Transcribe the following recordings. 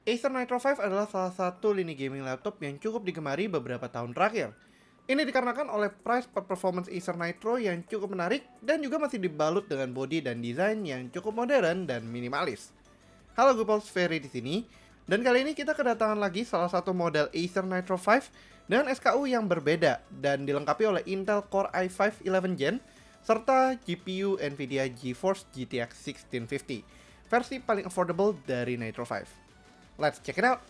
Acer Nitro 5 adalah salah satu lini gaming laptop yang cukup digemari beberapa tahun terakhir. Ini dikarenakan oleh price per performance Acer Nitro yang cukup menarik dan juga masih dibalut dengan body dan desain yang cukup modern dan minimalis. Halo, gue Paul Sferry di sini. Dan kali ini kita kedatangan lagi salah satu model Acer Nitro 5 dengan SKU yang berbeda dan dilengkapi oleh Intel Core i5 11 Gen serta GPU Nvidia GeForce GTX 1650, versi paling affordable dari Nitro 5. Let's check it out!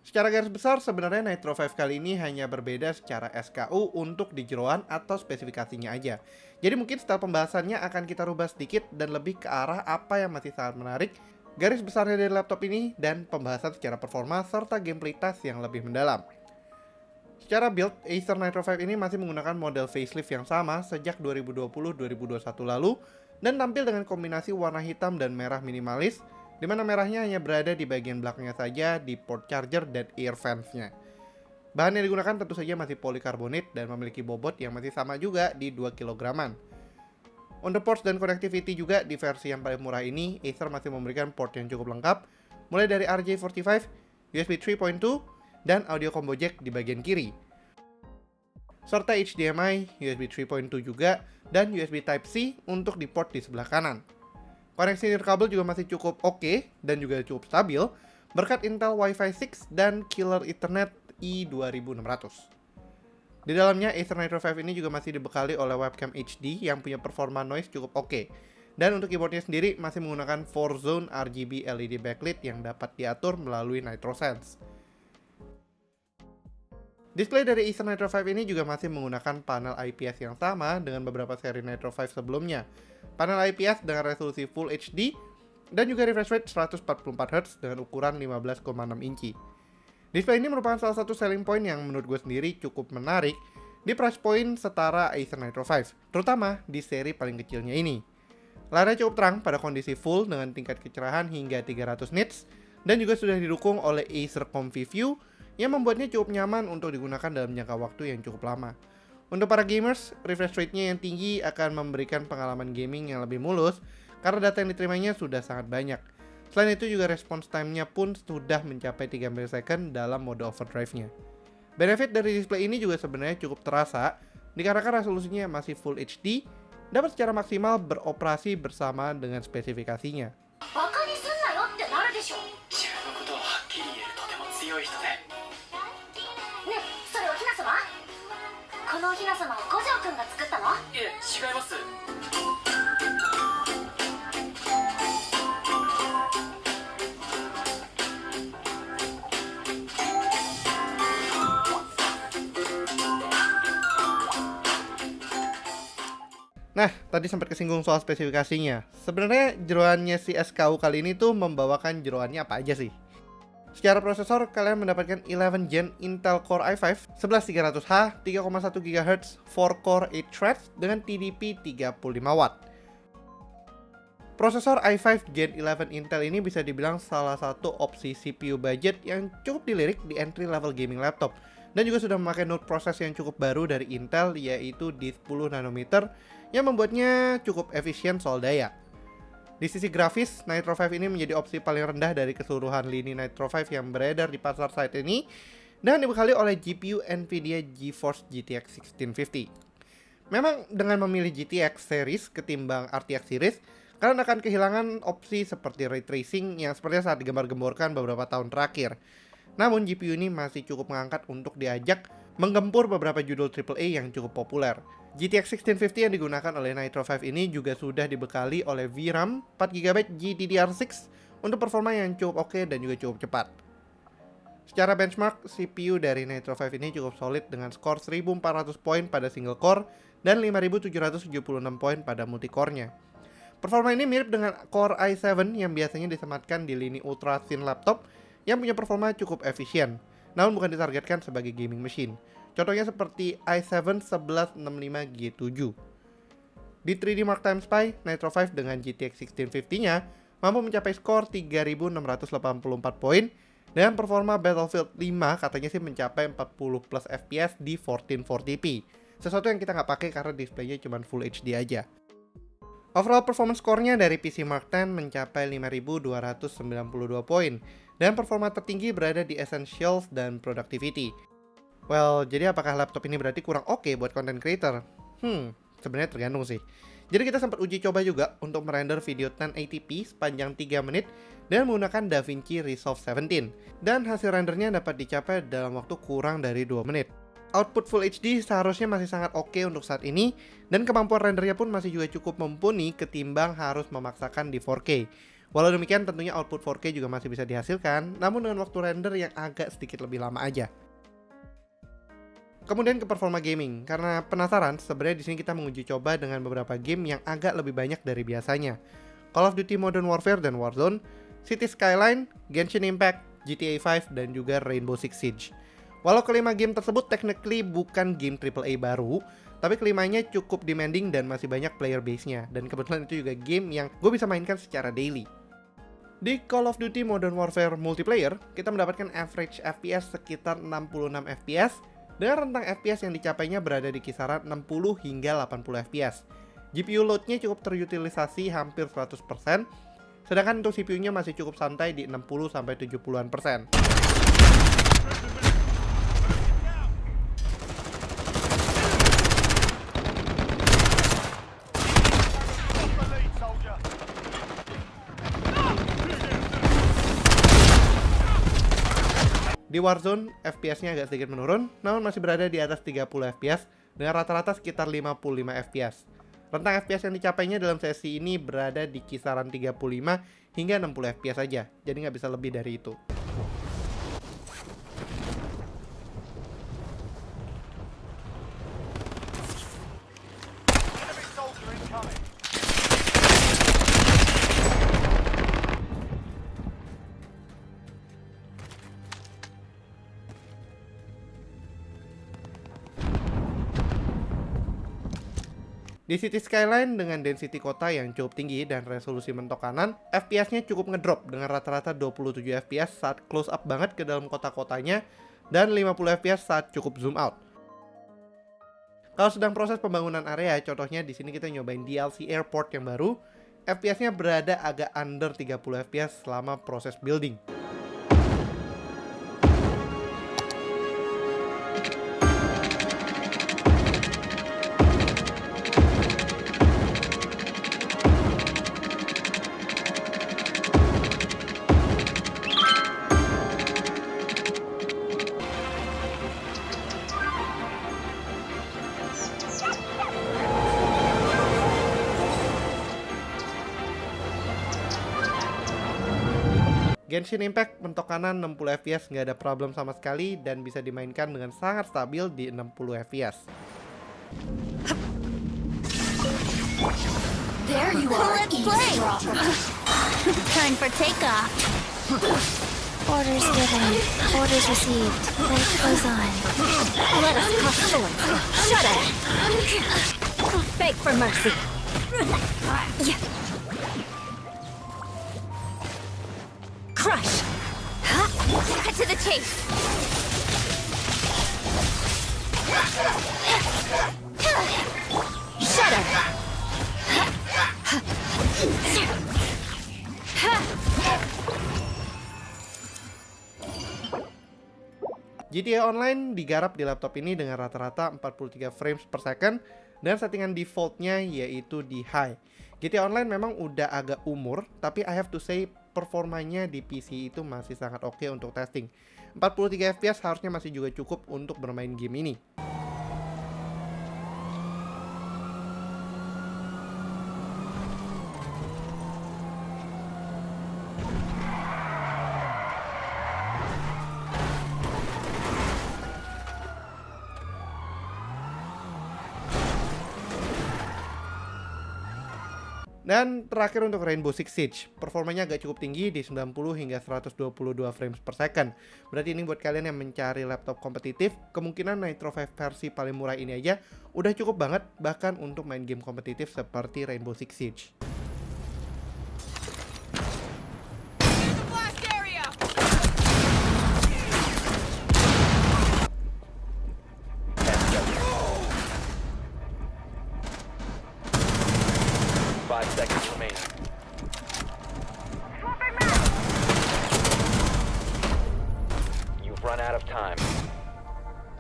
Secara garis besar, sebenarnya Nitro 5 kali ini hanya berbeda secara SKU untuk di jeroan atau spesifikasinya aja. Jadi mungkin style pembahasannya akan kita rubah sedikit dan lebih ke arah apa yang masih sangat menarik, garis besarnya dari laptop ini, dan pembahasan secara performa serta gameplay task yang lebih mendalam. Secara build, Acer Nitro 5 ini masih menggunakan model facelift yang sama sejak 2020-2021 lalu dan tampil dengan kombinasi warna hitam dan merah minimalis, di mana merahnya hanya berada di bagian belakangnya saja di port charger dan ear fans-nya. Bahan yang digunakan tentu saja masih polikarbonat dan memiliki bobot yang masih sama juga di 2 kg. Untuk ports dan connectivity juga di versi yang paling murah ini, Acer masih memberikan port yang cukup lengkap, mulai dari RJ45, USB 3.2, dan audio combo jack di bagian kiri, serta HDMI, USB 3.2 juga, dan USB Type-C untuk di port di sebelah kanan. Koneksi nirkabel juga masih cukup oke dan juga cukup stabil berkat Intel Wi-Fi 6 dan Killer Ethernet i2600. Di dalamnya Acer Nitro 5 ini juga masih dibekali oleh webcam HD yang punya performa noise cukup oke. Dan untuk keyboardnya sendiri masih menggunakan 4-zone RGB LED backlit yang dapat diatur melalui NitroSense. Display dari Acer Nitro 5 ini juga masih menggunakan panel IPS yang sama dengan beberapa seri Nitro 5 sebelumnya. Panel IPS dengan resolusi Full HD dan juga refresh rate 144Hz dengan ukuran 15,6 inci. Display ini merupakan salah satu selling point yang menurut gue sendiri cukup menarik di price point setara Acer Nitro 5, terutama di seri paling kecilnya ini. Layarnya cukup terang pada kondisi full dengan tingkat kecerahan hingga 300 nits dan juga sudah didukung oleh Acer Comfy View yang membuatnya cukup nyaman untuk digunakan dalam jangka waktu yang cukup lama. Untuk para gamers, refresh rate-nya yang tinggi akan memberikan pengalaman gaming yang lebih mulus karena data yang diterimanya sudah sangat banyak. Selain itu juga response time-nya pun sudah mencapai 3 ms dalam mode overdrive-nya. Benefit dari display ini juga sebenarnya cukup terasa dikarenakan resolusinya masih Full HD, dapat secara maksimal beroperasi bersama dengan spesifikasinya. Nah, tadi sempat kesinggung soal spesifikasinya. Sebenarnya jeroannya si SKU kali ini tuh membawakan jeroannya apa aja sih? Secara prosesor, kalian mendapatkan 11 Gen Intel Core i5 11300H 3,1 GHz 4-core 8 threads dengan TDP 35W. Prosesor i5 Gen 11 Intel ini bisa dibilang salah satu opsi CPU budget yang cukup dilirik di entry level gaming laptop, dan juga sudah memakai node proses yang cukup baru dari Intel, yaitu di 10 nanometer yang membuatnya cukup efisien soal daya. Di sisi grafis, Nitro 5 ini menjadi opsi paling rendah dari keseluruhan lini Nitro 5 yang beredar di pasar saat ini dan dibekali oleh GPU Nvidia GeForce GTX 1650. Memang dengan memilih GTX series ketimbang RTX series, kalian akan kehilangan opsi seperti ray tracing yang sepertinya saat digembar-gemborkan beberapa tahun terakhir. Namun GPU ini masih cukup mengangkat untuk diajak menggempur beberapa judul AAA yang cukup populer. GTX 1650 yang digunakan oleh Nitro 5 ini juga sudah dibekali oleh VRAM 4GB GDDR6 untuk performa yang cukup oke dan juga cukup cepat. Secara benchmark, CPU dari Nitro 5 ini cukup solid dengan skor 1400 poin pada single core dan 5776 poin pada multicore-nya. Performa ini mirip dengan Core i7 yang biasanya disematkan di lini ultra thin laptop yang punya performa cukup efisien. namun bukan ditargetkan sebagai gaming machine. Contohnya seperti i7-1165G7. Di 3D Mark Time Spy, Nitro 5 dengan GTX 1650-nya mampu mencapai skor 3.684 poin dan performa Battlefield 5 katanya sih mencapai 40 plus FPS di 1440p. Sesuatu yang kita nggak pakai karena displaynya cuma Full HD aja. Overall performance score-nya dari PC Mark X mencapai 5.292 poin dan performa tertinggi berada di Essentials dan Productivity. Well, jadi apakah laptop ini berarti kurang oke buat content creator? Sebenarnya tergantung sih. Jadi kita sempat uji coba juga untuk merender video 1080p sepanjang 3 menit dan menggunakan DaVinci Resolve 17. Dan hasil rendernya dapat dicapai dalam waktu kurang dari 2 menit. Output Full HD seharusnya masih sangat oke untuk saat ini, dan kemampuan rendernya pun masih juga cukup mumpuni ketimbang harus memaksakan di 4K. Walau demikian tentunya output 4K juga masih bisa dihasilkan, namun dengan waktu render yang agak sedikit lebih lama aja. Kemudian ke performa gaming, karena penasaran sebenarnya di sini kita menguji coba dengan beberapa game yang agak lebih banyak dari biasanya. Call of Duty Modern Warfare dan Warzone, Cities Skyline, Genshin Impact, GTA 5, dan juga Rainbow Six Siege. Walau kelima game tersebut technically bukan game AAA baru, tapi kelimanya cukup demanding dan masih banyak player base-nya, dan kebetulan itu juga game yang gue bisa mainkan secara daily. Di Call of Duty Modern Warfare multiplayer, kita mendapatkan average FPS sekitar 66 FPS, dengan rentang FPS yang dicapainya berada di kisaran 60 hingga 80 FPS. GPU load-nya cukup terutilisasi hampir 100%, sedangkan untuk CPU-nya masih cukup santai di 60-70%. Di Warzone, FPS-nya agak sedikit menurun, namun masih berada di atas 30 FPS dengan rata-rata sekitar 55 FPS. Rentang FPS yang dicapainya dalam sesi ini berada di kisaran 35 hingga 60 FPS saja, jadi nggak bisa lebih dari itu. Di City Skyline dengan density kota yang cukup tinggi dan resolusi mentok kanan, FPS-nya cukup ngedrop dengan rata-rata 27 FPS saat close up banget ke dalam kota-kotanya dan 50 FPS saat cukup zoom out. Kalau sedang proses pembangunan area, contohnya di sini kita nyobain DLC Airport yang baru, FPS-nya berada agak under 30 FPS selama proses building. Genshin Impact mentok kanan 60 FPS nggak ada problem sama sekali dan bisa dimainkan dengan sangat stabil di 60 FPS. There you are. Let's play. Time for takeoff. Orders given. Orders received. Life goes on. Let us cross swords. Shut it. Beg for mercy. Crush. Cut to the chase. Shudder. GTA Online digarap di laptop ini dengan rata-rata 43 frames per second dan settingan defaultnya yaitu di high. GTA Online memang udah agak umur, tapi I have to say performanya di PC itu masih sangat oke untuk testing. 43 FPS harusnya masih juga cukup untuk bermain game ini. Dan terakhir untuk Rainbow Six Siege, performanya agak cukup tinggi di 90 hingga 122 frames per second. Berarti ini buat kalian yang mencari laptop kompetitif, kemungkinan Nitro 5 versi paling murah ini aja udah cukup banget bahkan untuk main game kompetitif seperti Rainbow Six Siege.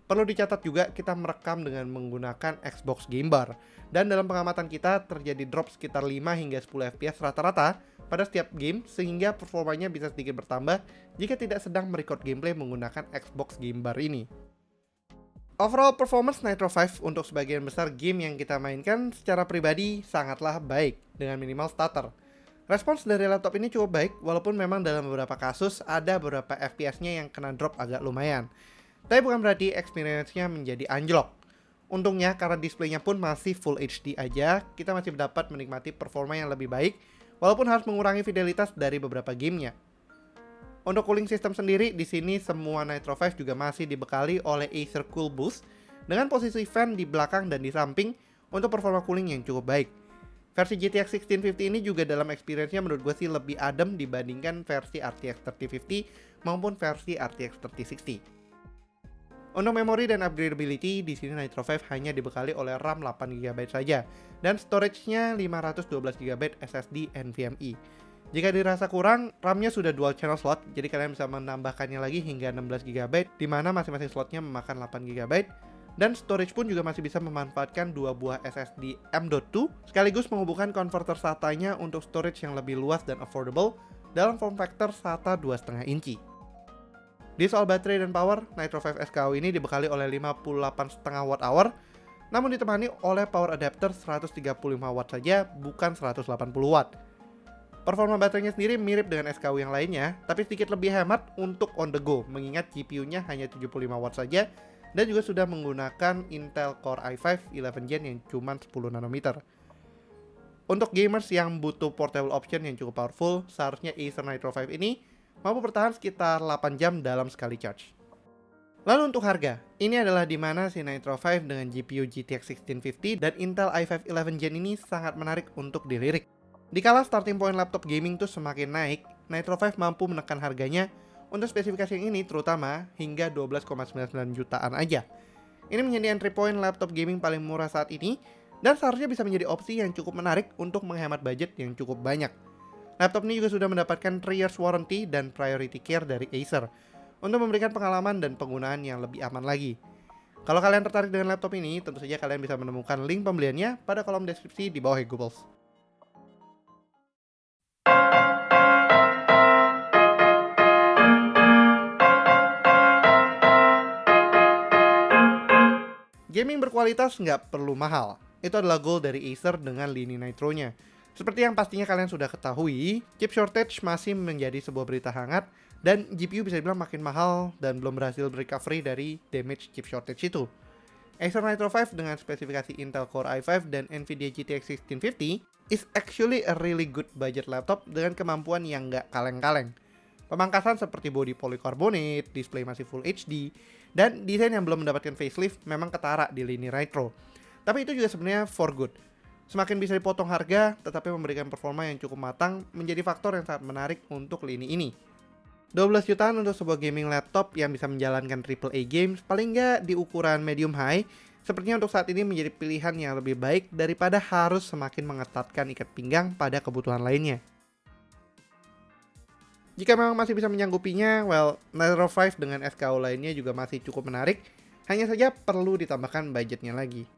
Perlu dicatat juga kita merekam dengan menggunakan Xbox Game Bar. Dan dalam pengamatan kita terjadi drop sekitar 5 hingga 10 FPS rata-rata pada setiap game sehingga performanya bisa sedikit bertambah jika tidak sedang merecord gameplay menggunakan Xbox Game Bar ini. Overall performance Nitro 5 untuk sebagian besar game yang kita mainkan secara pribadi sangatlah baik dengan minimal stutter. Respons dari laptop ini cukup baik walaupun memang dalam beberapa kasus ada beberapa FPS-nya yang kena drop agak lumayan. Tapi bukan berarti experience-nya menjadi anjlok. Untungnya karena displaynya pun masih Full HD aja, kita masih dapat menikmati performa yang lebih baik walaupun harus mengurangi fidelitas dari beberapa gamenya. Untuk cooling system sendiri, di sini semua Nitro 5 juga masih dibekali oleh Acer Cool Boost dengan posisi fan di belakang dan di samping untuk performa cooling yang cukup baik. Versi GTX 1650 ini juga dalam experience-nya menurut gue sih lebih adem dibandingkan versi RTX 3050 maupun versi RTX 3060. Untuk memori dan upgradability, di sini Nitro 5 hanya dibekali oleh RAM 8GB saja dan storage-nya 512GB SSD NVMe. Jika dirasa kurang, RAM-nya sudah dual channel slot, jadi kalian bisa menambahkannya lagi hingga 16GB di mana masing-masing slotnya memakan 8GB. Dan storage pun juga masih bisa memanfaatkan dua buah SSD M.2 sekaligus menghubungkan konverter SATA-nya untuk storage yang lebih luas dan affordable dalam form factor SATA 2,5 inci. Di soal baterai dan power, Nitro 5 SKU ini dibekali oleh 58,5 Wh, namun ditemani oleh power adapter 135 Watt saja, bukan 180 Watt. Performa baterainya sendiri mirip dengan SKU yang lainnya, tapi sedikit lebih hemat untuk on the go, mengingat GPU-nya hanya 75 Watt saja, dan juga sudah menggunakan Intel Core i5 11 Gen yang cuma 10 nanometer. Untuk gamers yang butuh portable option yang cukup powerful, seharusnya Acer Nitro 5 ini mampu bertahan sekitar 8 jam dalam sekali charge. Lalu untuk harga, ini adalah di mana si Nitro 5 dengan GPU GTX 1650 dan Intel i5 11 Gen ini sangat menarik untuk dilirik. Dikala starting point laptop gaming tuh semakin naik, Nitro 5 mampu menekan harganya untuk spesifikasi yang ini terutama hingga 12,99 jutaan aja. Ini menjadi entry point laptop gaming paling murah saat ini dan seharusnya bisa menjadi opsi yang cukup menarik untuk menghemat budget yang cukup banyak. Laptop ini juga sudah mendapatkan 3 years warranty dan priority care dari Acer untuk memberikan pengalaman dan penggunaan yang lebih aman lagi. Kalau kalian tertarik dengan laptop ini, tentu saja kalian bisa menemukan link pembeliannya pada kolom deskripsi di bawah Googles. Gaming berkualitas nggak perlu mahal. Itu adalah goal dari Acer dengan lini Nitro-nya. Seperti yang pastinya kalian sudah ketahui, chip shortage masih menjadi sebuah berita hangat dan GPU bisa dibilang makin mahal dan belum berhasil recovery dari damage chip shortage itu. Acer Nitro 5 dengan spesifikasi Intel Core i5 dan Nvidia GTX 1650 is actually a really good budget laptop dengan kemampuan yang nggak kaleng-kaleng. Pemangkasan seperti body polycarbonate, display masih Full HD, dan desain yang belum mendapatkan facelift memang ketara di lini Nitro. Tapi itu juga sebenarnya for good. Semakin bisa dipotong harga, tetapi memberikan performa yang cukup matang menjadi faktor yang sangat menarik untuk lini ini. 12 jutaan untuk sebuah gaming laptop yang bisa menjalankan AAA games paling nggak di ukuran medium high, sepertinya untuk saat ini menjadi pilihan yang lebih baik daripada harus semakin mengetatkan ikat pinggang pada kebutuhan lainnya. Jika memang masih bisa menyanggupinya, well, Nitro 5 dengan SKU lainnya juga masih cukup menarik, hanya saja perlu ditambahkan budgetnya lagi.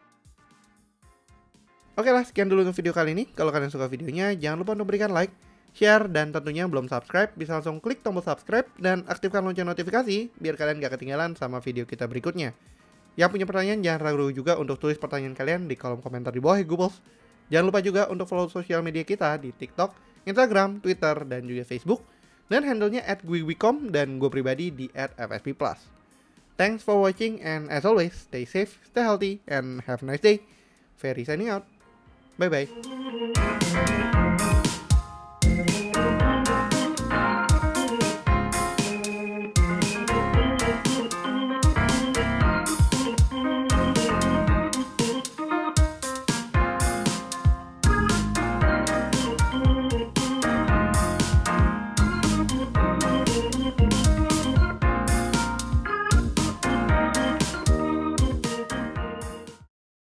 Oke lah, sekian dulu untuk video kali ini. Kalau kalian suka videonya, jangan lupa untuk berikan like, share, dan tentunya belum subscribe, bisa langsung klik tombol subscribe dan aktifkan lonceng notifikasi biar kalian gak ketinggalan sama video kita berikutnya. Yang punya pertanyaan, jangan ragu juga untuk tulis pertanyaan kalian di kolom komentar di bawah Googles. Jangan lupa juga untuk follow sosial media kita di TikTok, Instagram, Twitter, dan juga Facebook. Dan handle-nya @guiwicom dan gue pribadi di @fsp+. Thanks for watching and as always, stay safe, stay healthy, and have a nice day. Ferry signing out. Bye-bye.